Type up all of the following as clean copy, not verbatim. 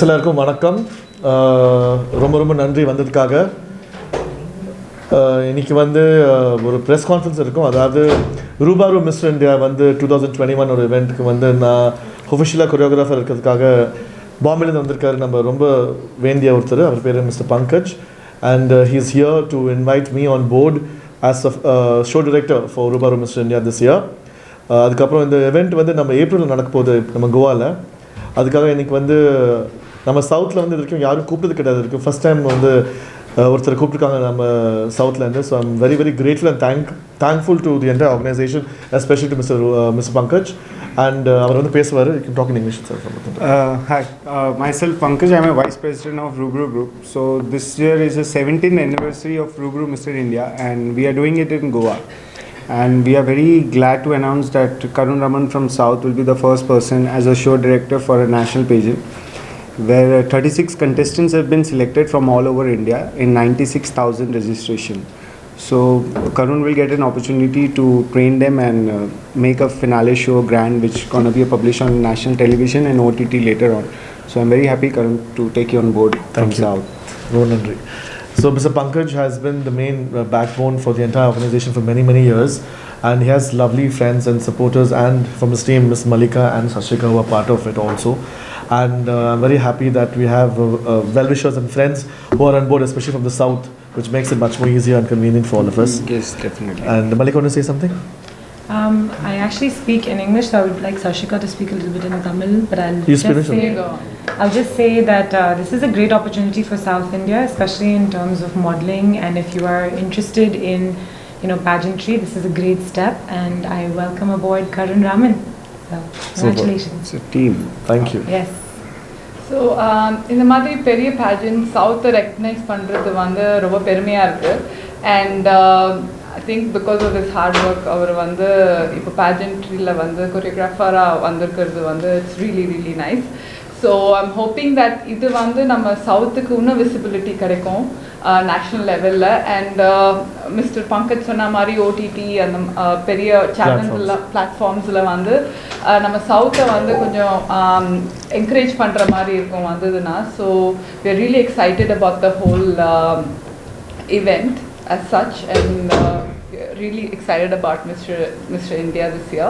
எல்லாருக்கும் வணக்கம். ரொம்ப ரொம்ப நன்றி வந்ததுக்காக. இன்னைக்கு ஒரு ப்ரெஸ் கான்ஃபரன்ஸ் இருக்கும். அதாவது ரூபாரு மிஸ்டர் இந்தியா 2021 ஒரு இவெண்ட்டுக்கு நான் ஒஃபிஷியலாக கொரியோகிராஃபர் இருக்கிறதுக்காக பாம்பேலேருந்து வந்திருக்காரு. நம்ம ரொம்ப வேண்டிய ஒருத்தர், அவர் பேர் mister Pankaj. And he is here to invite me on board as a show director for Rubaru mister India this year. அதுக்கப்புறம் இந்த இவெண்ட் நம்ம ஏப்ரலில் நடக்க போகுது நம்ம கோவாவில். அதுக்காக இன்றைக்கி நம்ம சவுத்தில் இது வரைக்கும் யாரும் கூப்பிட்டது கிடையாது. இருக்குது ஃபஸ்ட் டைம் ஒருத்தர் கூப்பிட்டுருக்காங்க நம்ம சவுத்லேருந்து. So I'm very very grateful and thankful to the entire organisation, especially to mister Pankaj. And அவர் பேசுவார். You can talk in English sir. Hi, myself Pankaj. I'm a Vice President of Rubru Group. So this year is the 17th anniversary of Rubru Mr. India, and we are doing it in Goa. And we are very glad to announce that Karun Raman from South will be the first person as a show director for a national pageant, where 36 contestants have been selected from all over India in 96,000 registration. So Karun will get an opportunity to train them and make a finale show grand, which is going to be published on national television and OTT later on. So I'm very happy, Karun, to take you on board from South. Nandri. So Mr. Pankaj has been the main backbone for the entire organization for many, many years, and he has lovely friends and supporters, and from his team, Ms. Malika and Sashika, who are part of it also. And I'm very happy that we have well-wishers and friends who are on board, especially from the south, which makes it much more easier and convenient for all of us. Yes, definitely. And Malika, want to say something? I actually speak in English, so I would like Sashika to speak a little bit in Tamil, but I'll just say that this is a great opportunity for South India, especially in terms of modeling, and if you are interested in pageantry, this is a great step, and I welcome aboard Karun Raman. So, congratulations. It's a team. Thank you. Yes. So இந்த மாதிரி பெரிய பேஜன் சவுத்தை recognise பண்ணுறது ரொம்ப பெருமையாக இருக்குது. And I think because of his hard work அவர் இப்போ பேஜன்ட்ரியில் கொரியோகிராஃபராக வந்திருக்கிறது it's really really nice. So I'm hoping that இது நம்ம சவுத்துக்கு இன்னும் விசிபிலிட்டி கிடைக்கும் நேஷ்னல் லெவலில். அண்ட் மிஸ்டர் பங்கஜ் சொன்ன மாதிரி ஓடிடி அந்த பெரிய சேனல்ஸில் பிளாட்ஃபார்ம்ஸில் நம்ம சவுத்தை கொஞ்சம் என்கரேஜ் பண்ணுற மாதிரி இருக்கும் வந்ததுன்னா. So we are really excited about the whole event as such, and really excited about Mr. India this year.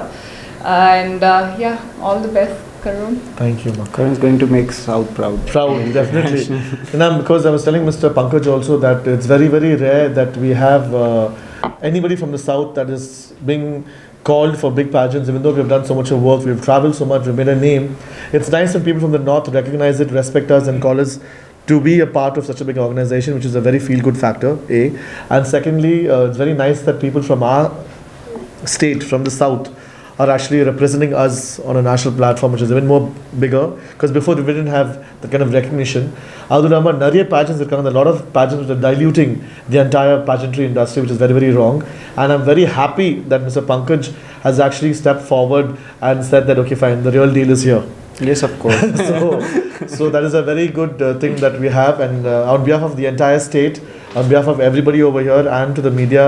And yeah, all the best, Karun. Thank you, Ma. Karun is going to make South proud. Proud, definitely. And because I was telling Mr. Pankaj also that it's very, very rare that we have anybody from the south that is being called for big pageants. Even though we've done so much of work, we've traveled so much, we've made a name. It's nice when people from the north recognize it, respect us, and call us to be a part of such a big organization, which is a very feel-good factor, A. And secondly, it's very nice that people from our state, from the south, are actually representing us on a national platform, which is even more bigger, because before we didn't have the kind of recognition. Adulama, nariya pageants are coming, a lot of pageants which are diluting the entire pageantry industry, which is very, very wrong. And I'm very happy that Mr. Pankaj has actually stepped forward and said that, okay, fine, the real deal is here. Yes, of course. So that is a very good thing that we have, and on behalf of the entire state, on behalf of everybody over here, and to the media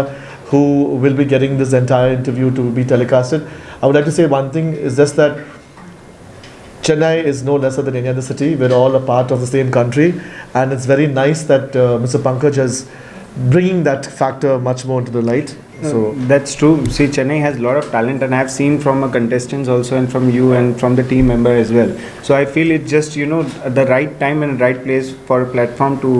who will be getting this entire interview to be telecasted, I would like to say one thing is just that Chennai is no lesser than any other city. We're all a part of the same country, and it's very nice that Mr. Pankaj is bringing that factor much more into the light. So that's true. See, Chennai has a lot of talent, and I've seen from contestants also, and from you and from the team member as well. So I feel it's just the right time and right place for a platform to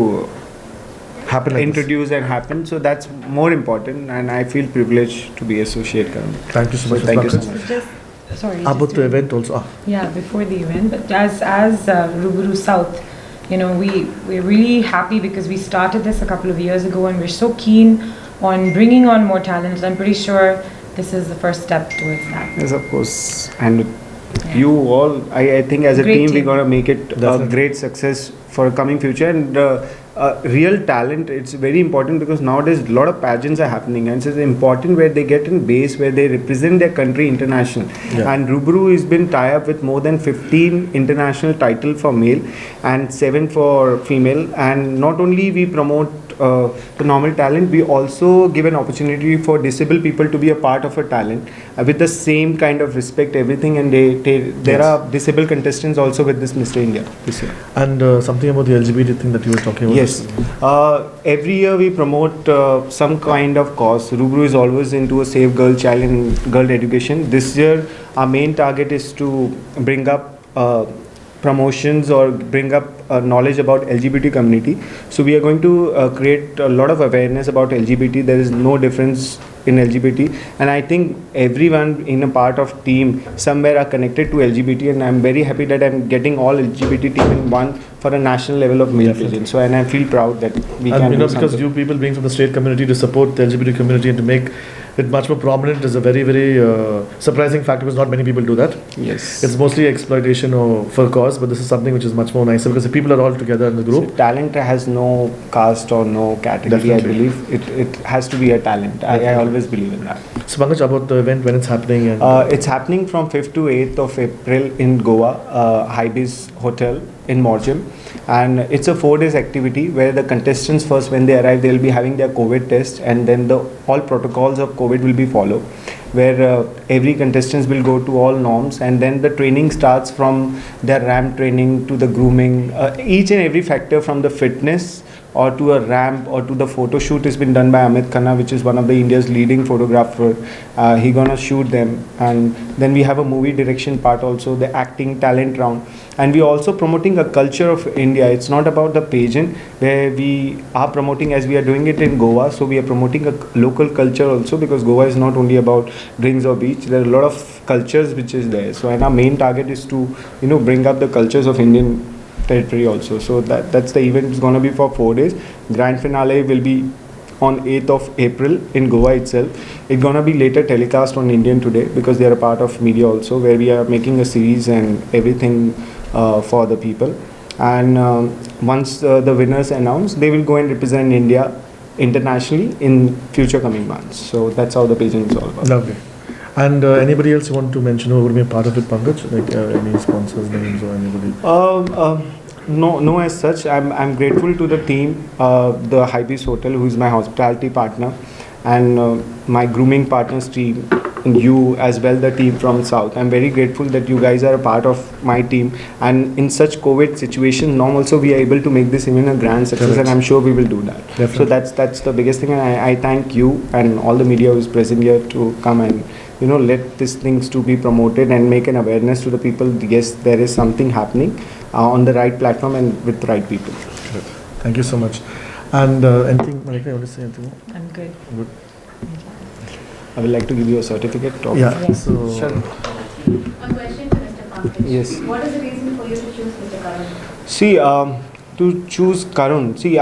happen like introduce this. And happen. So that's more important, and I feel privileged to be associated. Thank you so much. Thank you so much. About the event also. Yeah, before the event, but as Rubru South, we're really happy because we started this a couple of years ago, and we're so keen on bringing on more talent. I'm pretty sure this is the first step towards that. Yes, of course. And you all, I think as a team, we're going to make it a great success for a coming future. And real talent, it's very important because nowadays a lot of pageants are happening, and it's important where they get in base where they represent their country international. And Rubru has been tied up with more than 15 international title for male and 7 for female. And not only we promote the normal talent, we also give an opportunity for disabled people to be a part of a talent with the same kind of respect, everything. And there are disabled contestants also with this Mr. India this year. And something about the LGBT thing that you were talking about. Yes. Every year we promote some kind of cause. Rubru is always into a safe girl, child and girl education. This year our main target is to bring up promotions or bring up knowledge about LGBT community. So we are going to create a lot of awareness about LGBT. There is no difference in LGBT, and I think everyone in a part of team somewhere are connected to LGBT, and I'm very happy that I'm getting all LGBT team in one for a national level of male pageant. So, and I feel proud that we and can you know, do because something. you people being from the state community to support the LGBT community and to make it much more prominent is a very, very surprising fact, because not many people do that. Yes. It's mostly exploitation or for cause, but this is something which is much more nicer because the people are all together in the group. So talent has no caste or no category. Definitely. I believe it has to be a talent. I always believe in that. So Pankaj, about the event, when it's happening? And It's happening from 5th to 8th of April in Goa, Hybe's Hotel in Morjam. And it's a 4 days activity where the contestants first, when they arrive, they'll be having their COVID test, and then all protocols of COVID will be followed, where every contestant will go to all norms, and then the training starts from their ramp training to the grooming, each and every factor from the fitness or to a ramp or to the photo shoot has been done by Amit Khanna, which is one of the India's leading photographer. He gonna shoot them, and then we have a movie direction part also, the acting talent round, and we also promoting a culture of India. It's not about the pageant where we are promoting as we are doing it in Goa. So we are promoting a local culture also, because Goa is not only about drinks or beach. There are a lot of cultures which is there. So and our main target is to bring up the cultures of Indian territory also. So that's the event. Is going to be for 4 days. Grand finale will be on 8th of April in Goa itself. It's going to be later telecast on Indian Today, because they are a part of media also, where we are making a series and everything for the people. And once the winners announced, they will go and represent India internationally in future coming months. So that's how the pageant is all about. lovely. And anybody else you want to mention who would be a part of it, Pankaj? Like any sponsors, names, or anybody? No, as such. I'm grateful to the team, the Hybe's Hotel, who is my hospitality partner, and my grooming partners team, and you as well, the team from South. I'm very grateful that you guys are a part of my team, and in such COVID situation, now also we are able to make this even a grand success. Correct. And I'm sure we will do that. Definitely. So that's the biggest thing, and I thank you and all the media who is present here to come and let these things to be promoted and make an awareness to the people. Yes, there is something happening on the right platform and with the right people. Thank you so much. And anything, Malika, you want to say anything more? I'm good. Good. I would like to give you a certificate. Yeah. So. Sure. A question to Mr. Pankaj. Yes. What is the reason for you to choose Mr. Karun? See, to choose Karun. See,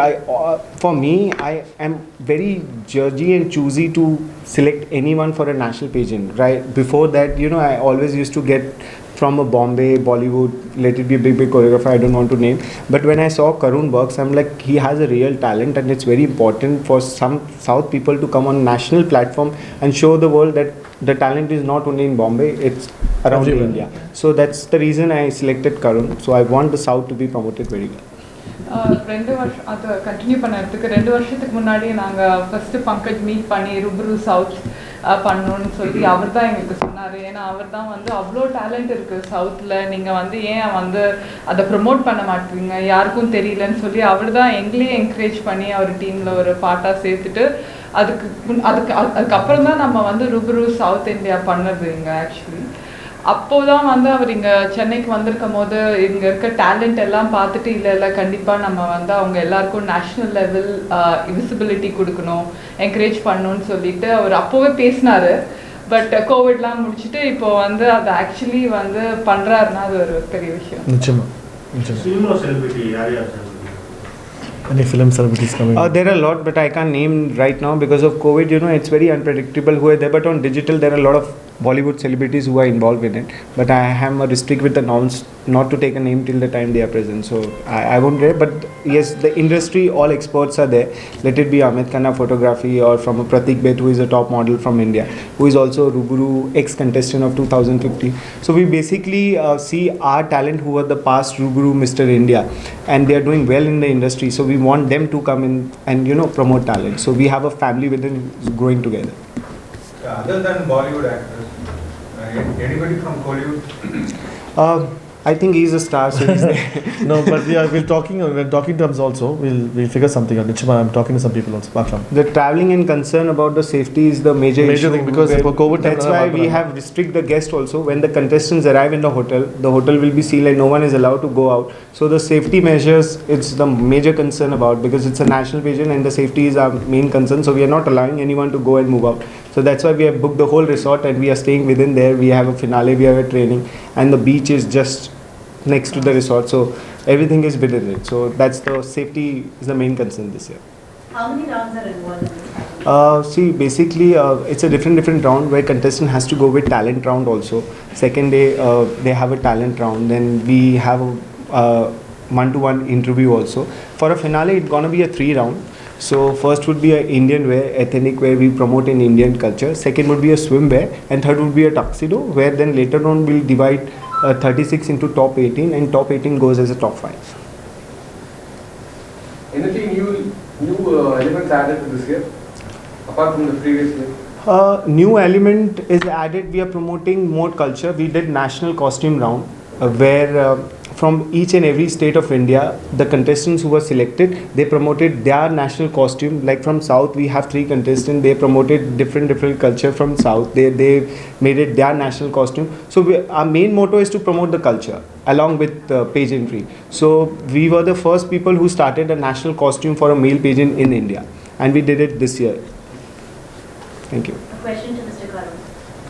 for me, I am very judgy and choosy to select anyone for a national pageant. Right before that, I always used to get from a Bombay, Bollywood, let it be a big choreographer, I don't want to name. But when I saw Karun works, I'm like, he has a real talent, and it's very important for some South people to come on national platform and show the world that the talent is not only in Bombay, it's around Everywhere. India. So that's the reason I selected Karun. So I want the South to be promoted very well. 2 வருஷம் அதை continue பண்ணுறதுக்கு 2 வருஷத்துக்கு முன்னாடி நாங்கள் first Pankaj meet பண்ணி ருப்ரு south பண்ணணும்னு சொல்லி அவர் தான் எங்களுக்கு சொன்னார். ஏன்னா அவர் தான் அவ்வளோ டேலண்ட் இருக்குது சவுத்தில், நீங்கள் ஏன் அதை ப்ரமோட் பண்ண மாட்டீங்க, யாருக்கும் தெரியலன்னு சொல்லி அவர் தான் எங்களே என்கரேஜ் பண்ணி அவர் டீமில் ஒரு பார்ட்டாக சேர்த்துட்டு அதுக்கப்புறம் தான் நம்ம ருப்ரு சவுத் இந்தியா பண்ணது இங்கே. ஆக்சுவலி அப்போதான் அவர் இங்கே சென்னைக்கு வந்திருக்கும் போது இங்கே இருக்க டேலண்ட் எல்லாம் பார்த்துட்டு இல்லை கண்டிப்பாக நம்ம அவங்க எல்லாருக்கும் நேஷ்னல் லெவல் விசிபிலிட்டி கொடுக்கணும், என்கரேஜ் பண்ணணும்னு சொல்லிட்டு அவர் அப்போவே பேசினார். பட் கோவிட்லாம் முடிச்சுட்டு இப்போ அதை ஆக்சுவலி பண்ணுறாருன்னா அது ஒரு பெரிய விஷயம். நிச்சயமா. Any film celebrities coming? There are a lot, but I can't name right now because of COVID. It's very unpredictable who are there. But on digital, there are a lot of Bollywood celebrities who are involved in it, but I am restrict with the norms not to take a name till the time they are present. So I won't dare. But yes, the industry, all experts are there. Let it be Amit Khanna Photography or from a Pratik Bet, who is a top model from India, who is also a Ruburu ex-contestant of 2050. So we basically see our talent who are the past Ruburu Mr. India, and they are doing well in the industry. So we want them to come in and promote talent. So we have a family within growing together. Other than Bollywood actors, anybody from Hollywood? I think he's a star, so he's there. No, but we're talking terms also. We'll figure something out. Nichima, I'm talking to some people also. Apart from The traveling and concern about the safety is the major issue thing, because for COVID that's why we have restrict the guests also. When the contestants arrive in the hotel will be sealed and no one is allowed to go out. So the safety measures, it's the major concern about, because it's a national pageant and the safety is our main concern. So we are not allowing anyone to go and move out. So that's why we have booked the whole resort and we are staying within there. We have a finale, we have a training, and the beach is just next to the resort. So everything is within it. So that's the safety is the main concern this year. How many rounds are involved in this? See, basically, it's a different round where contestant has to go with talent round also. Second day, they have a talent round. Then we have a one-to-one interview also. For a finale, it's gonna be a 3 round. So first would be a Indian wear, ethnic where we promote in Indian culture. Second would be a swimwear, and third would be a tuxedo, where then later on we'll divide 36 into top 18, and top 18 goes as a top 5. Anything new elements added to this year, apart from the previous year? New element is added. We are promoting more culture. We did national costume round, where from each and every state of India, the contestants who were selected, they promoted their national costume. Like from South, we have 3 contestants. They promoted different culture from South. They made it their national costume. So our main motto is to promote the culture along with pageantry. So we were the first people who started a national costume for a male pageant in India, and we did it this year. Thank you. A question to Mr. Karun.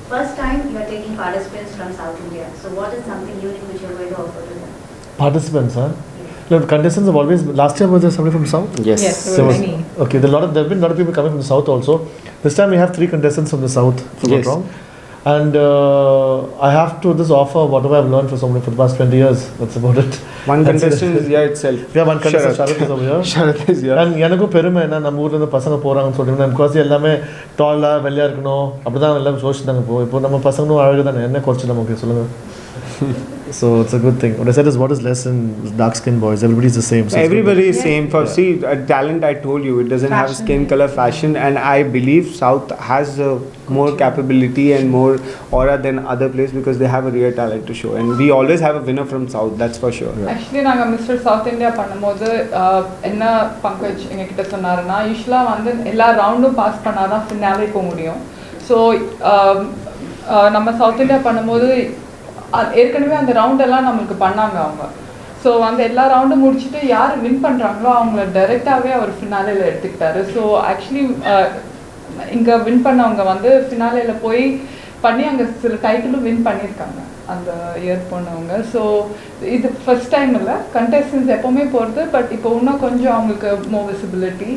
First time you are taking participants from South India. So what is something unique which you are going to offer to them? participants, huh? No, contestants have always. Last year was there somebody from South? Yes, there were many. Okay, there have been a lot of people coming from the South also. This time we have 3 contestants from the South, if I'm not wrong. And I have to just offer whatever I've learned for somebody for the past 20 years. That's about it. One contestant is here itself. Yeah, one contestant, Sharath is over here. Sharath is here. And எனக்கு பெருமை என்ன நம்ம ஊர்ல இருந்து பசங்க போறாங்கன்னு சொல்லிட்டு முக்காசி எல்லாமே டாலா வெள்ளையா இருக்கணும் அப்படிதான் எல்லாம் யோசிச்சுட்டாங்க இப்போ நம்ம பசங்களும் அழகு தானே என்ன குறைச்சு நமக்கு சொல்லுங்க. So it's a good thing. What I said is what is less in dark skinned boys. Everybody's the same. So everybody is same. For see, talent I told you, it doesn't have skin color, fashion, and I believe South has more capability and more aura than other place because they have a real talent to show. And we always have a winner from South. That's for sure. Actually, நாங்க mister south India பண்ணும்போது என்ன பங்கஜ் எங்ககிட்ட சொன்னாருன்னா யூஸ்வலா வந்து எல்லா ரவுண்டும் pass பண்ணாதான் finale போக முடியும். ஸோ நம்ம சவுத் இந்தியா பண்ணும்போது ஏற்கனவே அந்த ரவுண்டெல்லாம் நம்மளுக்கு பண்ணாங்க அவங்க. ஸோ அந்த எல்லா ரவுண்டும் முடிச்சுட்டு யார் வின் பண்ணுறாங்களோ அவங்கள டைரெக்டாகவே அவர் ஃபினாலேயில் எடுத்துக்கிட்டாரு. ஸோ ஆக்சுவலி இங்கே வின் பண்ணவங்க வந்து ஃபினாலேயில் போய் பண்ணி அங்கே சில டைட்டிலும் வின் பண்ணியிருக்காங்க அந்த இயர் போனவங்க. ஸோ இது ஃபர்ஸ்ட் டைம் இல்லை, கண்டெஸ்டன்ஸ் எப்போவுமே போகிறது. பட் இப்போ இன்னும் கொஞ்சம் அவங்களுக்கு மோர் விசிபிலிட்டி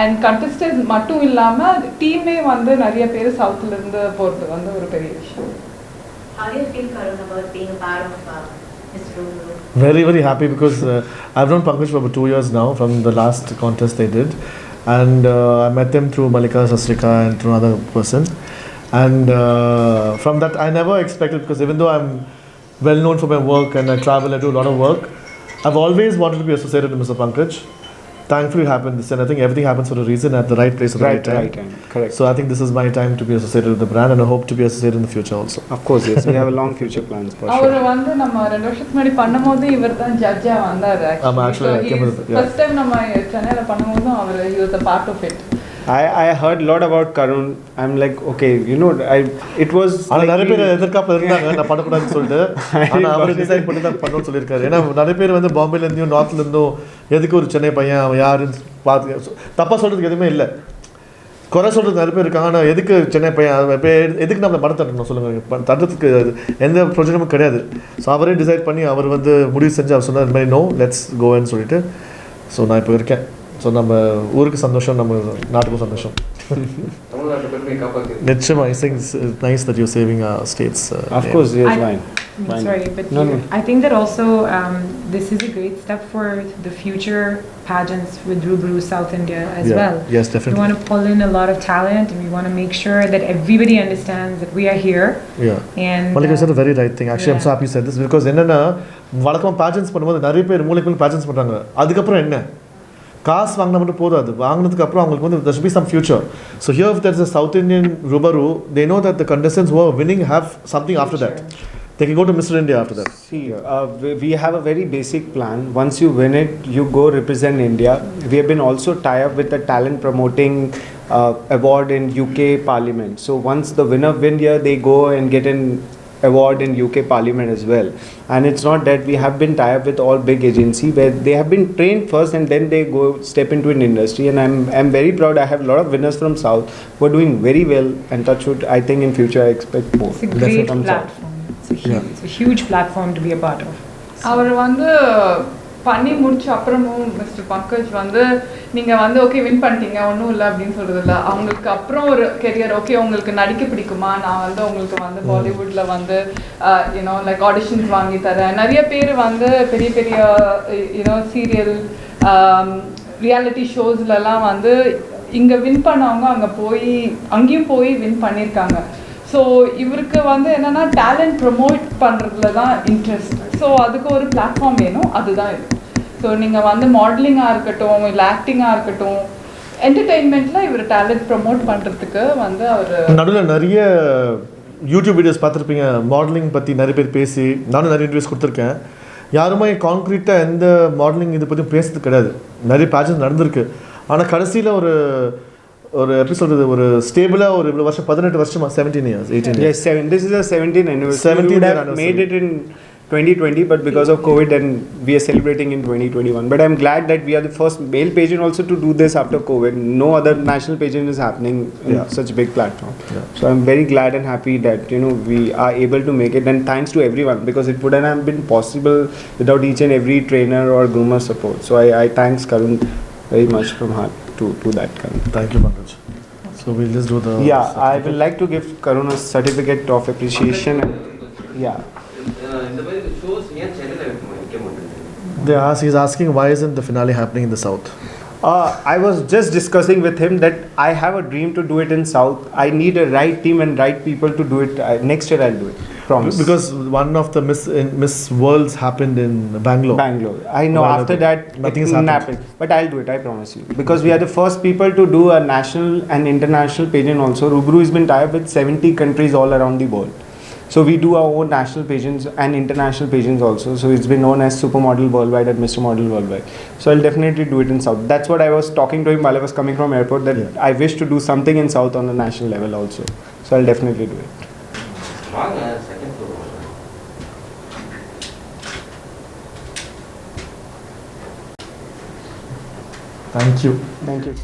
அண்ட் கண்டெஸ்டன்ஸ் மட்டும் இல்லாமல் டீமே வந்து நிறைய பேர் சவுத்துலேருந்து போகிறது வந்து ஒரு பெரிய விஷயம். How do you feel, Karun, about being a part of Mr. Rubru? Very, very happy because I've known Pankaj for about 2 years now from the last contest they did. And I met them through Malika Sasrika and through another person. And from that, I never expected, because even though I'm well known for my work and I travel, I do a lot of work, I've always wanted to be associated with Mr. Pankaj. Thankfully, it happened this, and I think everything happens for a reason at the right place at the right time. Correct. So I think this is my time to be associated with the brand, and I hope to be associated in the future also. Of course, yes. We have a long future plans for our sure. வந்து நம்ம 2 வருஷத்துக்கு முன்னாடி பண்ணும்போது இவர் தான் ஜட்ஜா வந்தாரு. actually, I came with it, yeah. First time நம்ம சென்னையில பண்ணும்போதும் அவர் he was a part of it. I heard a lot about Karun. I'm like, okay, you know, it was. ஆனால் நிறைய பேர் எதிர்காப்பில் இருந்தாங்க நான் பண்ணக்கூடாதுன்னு சொல்லிட்டு, ஆனால் அவர் டிசைட் பண்ணி தான் பண்ணணும்னு சொல்லியிருக்காரு. ஏன்னா நிறைய பேர் வந்து பாம்பேலேருந்தும் நார்த்லேருந்தும் எதுக்கு ஒரு சென்னை பையன் அவன் யாருன்னு பார்த்து தப்பாக சொல்கிறதுக்கு எதுவுமே இல்லை, குறை சொல்கிறதுக்கு நிறைய பேர் இருக்காங்க. ஆனால் எதுக்கு சென்னை பையன் இப்போ எதுக்கு நம்ம படம் தட்டணும் சொல்லுங்கள், தட்டுறதுக்கு எந்த பிரயோஜனமும் கிடையாது. ஸோ அவரே டிசைட் பண்ணி அவர் வந்து முடிவு செஞ்சு அவர் சொன்னார் இந்த மாதிரி நோ லெட்ஸ் கோன்னு சொல்லிட்டு. ஸோ நான் இப்போ இருக்கேன். ஸோ நம்ம ஊருக்கு சந்தோஷம், நம்ம நாட்டுக்கும் சந்தோஷம். தமிழ்நாட்டு பெருமையை காப்பாற்றி நிச்சயமா, I think it's nice that you're saving our states. Of course, yes, I- fine. Fine. Sorry, but No, no. I think that also this is a great step for the future pageants with Rubru South India as Yeah. well. Yes, We definitely. want to pull in a lot of talent, and we want to make sure that everybody understands that we are here. Yeah. And Malika said a very right thing. Actually, I'm so happy you said this because என்னன்னா வழக்கமாக pageants பண்ணும்போது நிறைய பேர் மூளைக்கு pageants பண்ணுறாங்க. அதுக்கப்புறம் என்ன காசு வாங்கினா மட்டும் போதாது, வாங்கினதுக்கு அப்புறம் அவங்களுக்கு வந்து there should be some future. So here if there's a South Indian Rubaru, they know that the contestants who are winning have something after that. They can go to Mr. India after that. See, we have a very basic plan. Once you win it, you go represent India. We have been also tied up with the talent promoting award in UK Parliament. So once the winner win here, they go and get an award in UK Parliament as well. And it's not that we have been tied up with all big agency where they have been trained first and then they go step into an industry. And I'm very proud. I have a lot of winners from South who are doing very well. And touch wood, I think in future I expect more. it's a great from South. platform. It's a huge platform to be a part of. அவர் வந்து பண்ணி முடிச்ச அப்புறமும் mister Pankaj வந்து நீங்கள் வந்து okay win பண்ணிட்டீங்க ஒன்றும் இல்லை அப்படின்னு சொல்கிறது இல்லை. அவங்களுக்கு அப்புறம் ஒரு கெரியர் ஓகே உங்களுக்கு நடிக்க பிடிக்குமா, நான் வந்து உங்களுக்கு வந்து பாலிவுட்டில் வந்து யூனோ லைக் ஆடிஷன்ஸ் வாங்கி தரேன். நிறைய பேர் வந்து பெரிய பெரிய யூனோ சீரியல் ரியாலிட்டி ஷோஸ்லலாம் வந்து இங்கே வின் பண்ணவங்க அங்கேயும் போய் வின் பண்ணியிருக்காங்க. ஸோ இவருக்கு வந்து என்னென்னா டேலண்ட் ப்ரொமோட் பண்ணுறதுல தான் இன்ட்ரெஸ்ட். ஸோ அதுக்கு ஒரு பிளாட்ஃபார்ம் வேணும், அதுதான் இது. ஸோ நீங்கள் வந்து மாடலிங்காக இருக்கட்டும் இல்லை ஆக்டிங்காக இருக்கட்டும் என்டர்டெயின்மெண்ட்டில் இவர் டேலண்ட் ப்ரொமோட் பண்ணுறதுக்கு வந்து அவர் நடுவில் நிறைய யூடியூப் வீடியோஸ் பார்த்துருப்பீங்க, மாடலிங் பற்றி நிறைய பேர் பேசி, நானும் நிறைய இன்டர்வியூஸ் கொடுத்துருக்கேன். யாருமே கான்க்ரீட்டாக எந்த மாடலிங் இது பற்றியும் பேசுறது கிடையாது. நிறைய பேஜன்ஸ் நடந்திருக்கு, ஆனால் கடைசியில் ஒரு எப்படி சொல்கிறது, ஒரு ஸ்டேபிளாக ஒரு இவ்வளோ வருஷம் 18 வருஷமா 17 years 18 years. Yes, this is the 17th anniversary. 17th We would have anniversary. made it in 2020, but because of COVID, and we are celebrating in 2021. But I'm glad that we are the first male pageant also to do this after COVID. No other national pageant is happening in such a big platform. Yeah. So I'm very glad and happy that we are able to make it, and thanks to everyone, because it wouldn't have been possible without each and every trainer or groomer support. So I thanks Karun very much from heart to that, Karun. Thank you, Pankaj. So we'll just do the I will like to give Karun a certificate of appreciation. And, yeah. இந்த மாதிரி shows ஏன் சென்னையில் வைக்க மாட்டேங்குது? he's asking why isn't the finale happening in the south? I was just discussing with him that I have a dream to do it in South. I need a right team and right people to do it. Next year I'll do it. Promise. Because one of the Miss Worlds happened in Bangalore. I know. While After ago. that, Nothing it has didn't happened. happen. But I'll do it. I promise you. Because we are the first people to do a national and international pageant also. Rubru has been tied up with 70 countries all around the world. So we do our own national pageants and international pageants also. So it's been known as Supermodel Worldwide and Mr. Model Worldwide. So I'll definitely do it in South. That's what I was talking to him while I was coming from airport, that I wish to do something in South on the national level also. So I'll definitely do it. வாங்க second floor வாங்க. Thank you. Thank you.